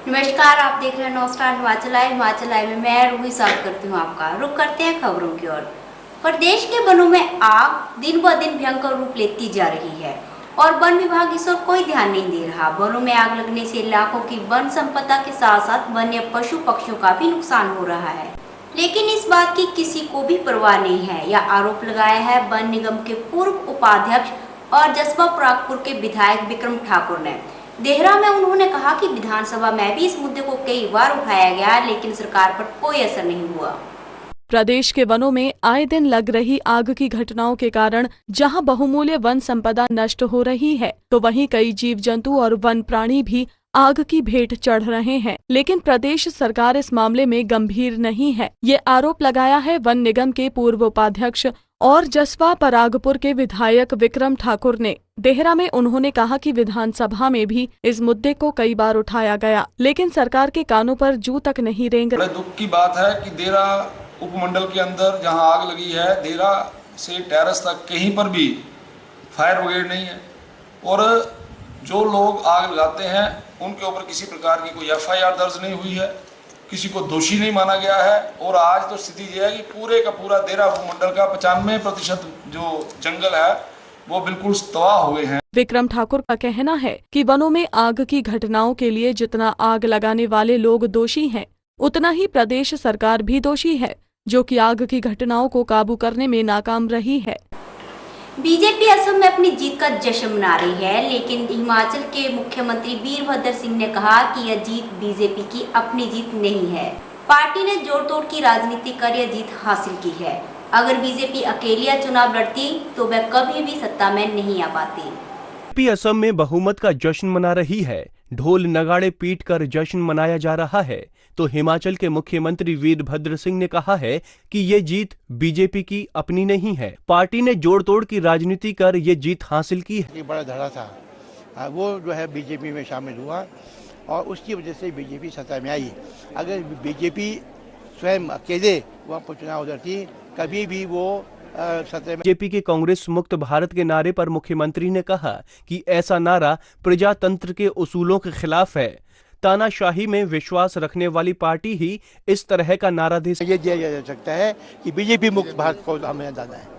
नमस्कार, आप देख रहे हैं नौ star Himachal live. Himachal live में मैं रूही स्वागत करती हूं आपका। रुक करते हैं खबरों की ओर। प्रदेश के वनों में आग दिन ब दिन भयंकर रूप लेती जा रही है और वन विभाग इस ओर कोई ध्यान नहीं दे रहा। वनों में आग लगने से लाखों की वन संपदा के साथ साथ वन्य पशु पक्षियों का भी नुकसान हो रहा है, लेकिन इस बात की किसी को भी परवाह नहीं है। यह आरोप लगाया है वन निगम के पूर्व उपाध्यक्ष और जसवा परागपुर के विधायक विक्रम ठाकुर ने। देहरा में उन्होंने कहा कि विधानसभा में भी इस मुद्दे को कई बार उठाया गया, लेकिन सरकार पर कोई असर नहीं हुआ। प्रदेश के वनों में आए दिन लग रही आग की घटनाओं के कारण जहां बहुमूल्य वन संपदा नष्ट हो रही है, तो वहीं कई जीव जंतु और वन प्राणी भी आग की भेंट चढ़ रहे हैं। लेकिन प्रदेश सरकार इस मामले में गंभीर नहीं है। ये आरोप लगाया है वन निगम के पूर्व उपाध्यक्ष और जसवा परागपुर के विधायक विक्रम ठाकुर ने। देहरा में उन्होंने कहा कि विधानसभा में भी इस मुद्दे को कई बार उठाया गया, लेकिन सरकार के कानों पर जू तक नहीं रेंग। बड़े दुख की बात है कि देहरा उपमंडल के अंदर जहां आग लगी है, देहरा से टेरेस तक कहीं पर भी फायर ब्रिगेड नहीं है और जो लोग आग लगाते हैं उनके ऊपर किसी प्रकार की कोई FIR दर्ज नहीं हुई है, किसी को दोषी नहीं माना गया है। और आज तो स्थिति यह है कि पूरे का पूरा देहरा उपमंडल का 95% जो जंगल है वो बिल्कुल तबाह हुए हैं। विक्रम ठाकुर का कहना है कि वनों में आग की घटनाओं के लिए जितना आग लगाने वाले लोग दोषी हैं, उतना ही प्रदेश सरकार भी दोषी है, जो कि आग की घटनाओं को काबू करने में नाकाम रही है। बीजेपी असम में अपनी जीत का जश्न मना रही है, लेकिन हिमाचल के मुख्यमंत्री वीरभद्र सिंह ने कहा कि यह जीत बीजेपी की अपनी जीत नहीं है। पार्टी ने जोड़ तोड़ की राजनीति कर यह जीत हासिल की है। अगर बीजेपी अकेली चुनाव लड़ती तो वह कभी भी सत्ता में नहीं आ पाती। बीजेपी असम में बहुमत का जश्न मना रही है। ढोल नगाड़े पीट कर जश्न मनाया जा रहा है, तो हिमाचल के मुख्यमंत्री वीरभद्र सिंह ने कहा है कि ये जीत बीजेपी की अपनी नहीं है। पार्टी ने जोड़ तोड़ की राजनीति कर ये जीत हासिल की है। बड़ा धड़ा था वो जो है बीजेपी में शामिल हुआ और उसकी वजह से बीजेपी सत्ता में आई। अगर बीजेपी स्वयं अकेले वहाँ पर चुनाव लड़ती कभी भी वो बीजेपी के कांग्रेस मुक्त भारत के नारे पर मुख्यमंत्री ने कहा कि ऐसा नारा प्रजातंत्र के उसूलों के खिलाफ है। तानाशाही में विश्वास रखने वाली पार्टी ही इस तरह का नारा दे ये दिया जा सकता है कि बीजेपी मुक्त भारत को हमें जाना है।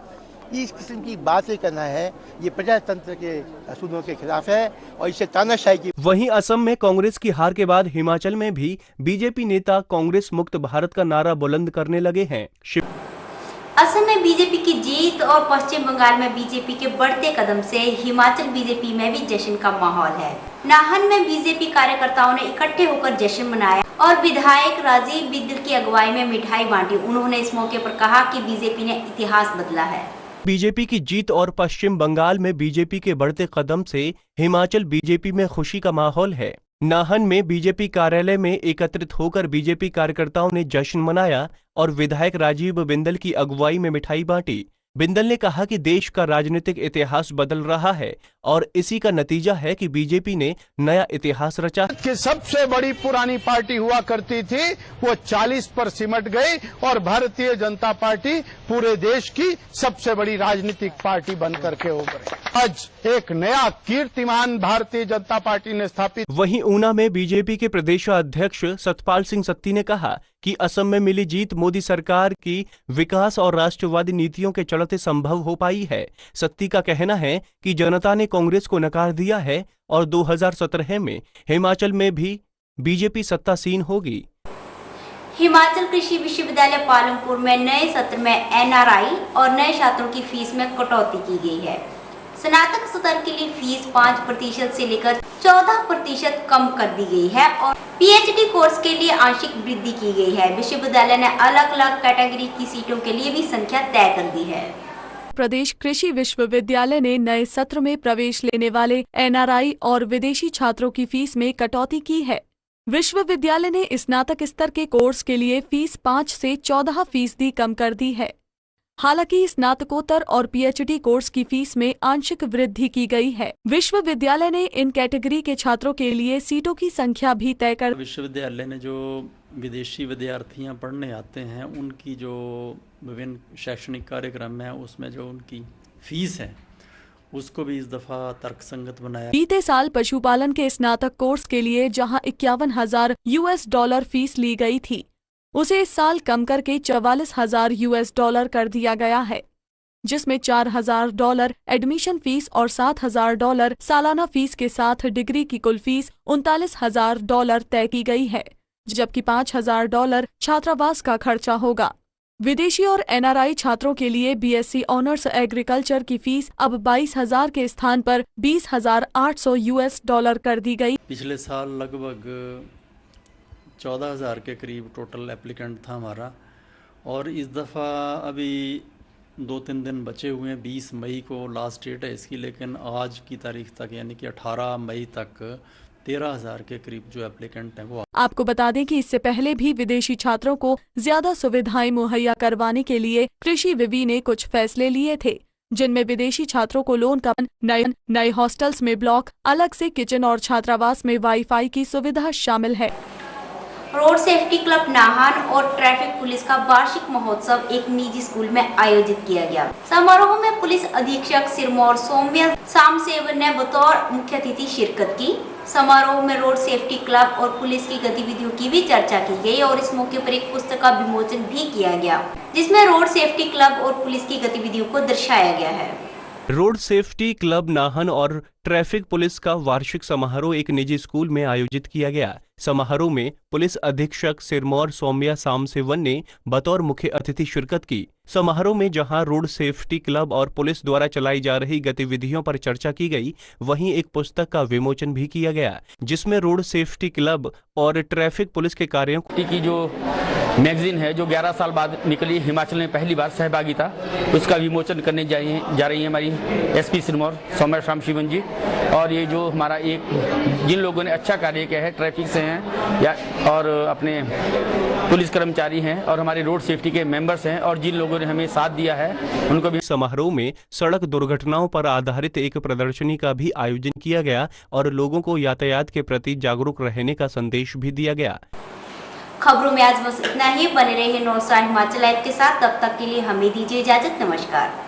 इस किस्म की बातें करना है, ये प्रजातंत्र के असूलों के खिलाफ है और इससे तानाशाही की। वहीं असम में कांग्रेस की हार के बाद हिमाचल में भी बीजेपी नेता कांग्रेस मुक्त भारत का नारा बुलंद करने लगे हैं। असम में बीजेपी की जीत और पश्चिम बंगाल में बीजेपी के बढ़ते कदम से हिमाचल बीजेपी में भी जश्न का माहौल है। नाहन में बीजेपी कार्यकर्ताओं ने इकट्ठे होकर जश्न मनाया और विधायक राजीव बिंदल की अगुवाई में मिठाई बांटी। उन्होंने इस मौके पर कहा कि बीजेपी ने इतिहास बदला है। बीजेपी की जीत और पश्चिम बंगाल में बीजेपी के बढ़ते कदम से हिमाचल बीजेपी में खुशी का माहौल है। नाहन में बीजेपी कार्यालय में एकत्रित होकर बीजेपी कार्यकर्ताओं ने जश्न मनाया और विधायक राजीव बिंदल की अगुवाई में मिठाई बांटी। बिंदल ने कहा कि देश का राजनीतिक इतिहास बदल रहा है और इसी का नतीजा है कि बीजेपी ने नया इतिहास रचा। कि सबसे बड़ी पुरानी पार्टी हुआ करती थी वो 40 पर सिमट गई और भारतीय जनता पार्टी पूरे देश की सबसे बड़ी राजनीतिक पार्टी बनकर के उभरी। आज एक नया कीर्तिमान भारतीय जनता पार्टी ने स्थापित। वहीं ऊना में बीजेपी के प्रदेशाध्यक्ष सतपाल सिंह सत्ती ने कहा कि असम में मिली जीत मोदी सरकार की विकास और राष्ट्रवादी नीतियों के चलते संभव हो पाई है। सत्ती का कहना है कि जनता ने कांग्रेस को नकार दिया है और 2017 में हिमाचल में भी बीजेपी सत्तासीन होगी। हिमाचल कृषि विश्वविद्यालय पालमपुर में नए सत्र में NRI और नए छात्रों की फीस में कटौती की गई है। स्नातक स्तर के लिए फीस 5% से लेकर 14% कम कर दी गई है और PhD कोर्स के लिए आंशिक वृद्धि की गई है। विश्वविद्यालय ने अलग अलग कैटेगरी की सीटों के लिए भी संख्या तय कर दी है। प्रदेश कृषि विश्वविद्यालय ने नए सत्र में प्रवेश लेने वाले NRI और विदेशी छात्रों की फीस में कटौती की है। विश्वविद्यालय ने स्नातक स्तर के कोर्स के लिए फीस 5 से 14% कम कर दी है। हालांकि स्नातकोत्तर और PhD कोर्स की फीस में आंशिक वृद्धि की गई है। विश्वविद्यालय ने इन कैटेगरी के छात्रों के लिए सीटों की संख्या भी तय कर। विश्वविद्यालय ने जो विदेशी विद्यार्थियां पढ़ने आते हैं उनकी जो विभिन्न शैक्षणिक कार्यक्रम है उसमें जो उनकी फीस है उसको भी इस दफ़ा तर्कसंगत बनाया। बीते साल पशुपालन के स्नातक कोर्स के लिए जहां $51,000 फीस ली गई थी, उसे इस साल कम करके $44,000 कर दिया गया है, जिसमें $4,000 एडमिशन फीस और $7,000 सालाना फीस के साथ डिग्री की कुल फीस $39,000 तय की गई है, जबकि $5,000 छात्रावास का खर्चा होगा। विदेशी और NRI छात्रों के लिए BSc ऑनर्स एग्रीकल्चर की फीस अब 22,000 के स्थान पर $20,800 कर दी गई। पिछले साल लगभग 14,000 के करीब टोटल एप्लीकेंट था हमारा, और इस दफ़ा अभी 2-3 दिन बचे हुए हैं। 20 मई को लास्ट डेट है इसकी, लेकिन आज की तारीख तक यानी कि 18 मई तक 13,000 के करीब जो एप्लीकेंट हैं वो। आपको बता दें कि इससे पहले भी विदेशी छात्रों को ज्यादा सुविधाएं मुहैया करवाने के लिए कृषि विवि ने कुछ फैसले लिए थे, जिनमें विदेशी छात्रों को लोन का नए हॉस्टल्स में ब्लॉक, अलग से किचन और छात्रावास में वाईफाई की सुविधा शामिल है। रोड सेफ्टी क्लब नाहन और ट्रैफिक पुलिस का वार्षिक महोत्सव एक निजी स्कूल में आयोजित किया गया। समारोह में पुलिस अधीक्षक सिरमौर सौम्या सामसेवन ने बतौर मुख्य अतिथि शिरकत की। समारोह में रोड सेफ्टी क्लब और पुलिस की गतिविधियों की भी चर्चा की गई और इस मौके पर एक पुस्तक का विमोचन भी किया गया, जिसमें रोड सेफ्टी क्लब और पुलिस की गतिविधियों को दर्शाया गया है। रोड सेफ्टी क्लब नाहन और ट्रैफिक पुलिस का वार्षिक समारोह एक निजी स्कूल में आयोजित किया गया। समारोह में पुलिस अधीक्षक सिरमौर सौम्या सामसेवन ने बतौर मुख्य अतिथि शिरकत की। समारोह में जहां रोड सेफ्टी क्लब और पुलिस द्वारा चलाई जा रही गतिविधियों पर चर्चा की गई, वहीं एक पुस्तक का विमोचन भी किया गया, जिसमें रोड सेफ्टी क्लब और ट्रैफिक पुलिस के कार्यों की जो मैगजीन है, जो 11 साल बाद निकली, हिमाचल में पहली बार सहभागिता, उसका विमोचन करने जा रही है हमारी SP सिरमौर सौम्या सामसेवन जी। और ये जो हमारा एक जिन लोगों ने अच्छा कार्य किया है, ट्रैफिक से हैं या और अपने पुलिस कर्मचारी हैं और हमारे रोड सेफ्टी के मेंबर्स हैं, और जिन लोगों ने हमें साथ दिया है उनको भी। समारोह में सड़क दुर्घटनाओं पर आधारित एक प्रदर्शनी का भी आयोजन किया गया और लोगों को यातायात के प्रति जागरूक रहने का संदेश भी दिया गया। खबरों में आज बस इतना ही। बने रहिए नॉर्थ स्टार हिमाचल लाइव के साथ। तब तक के लिए हमें दीजिए इजाजत। नमस्कार।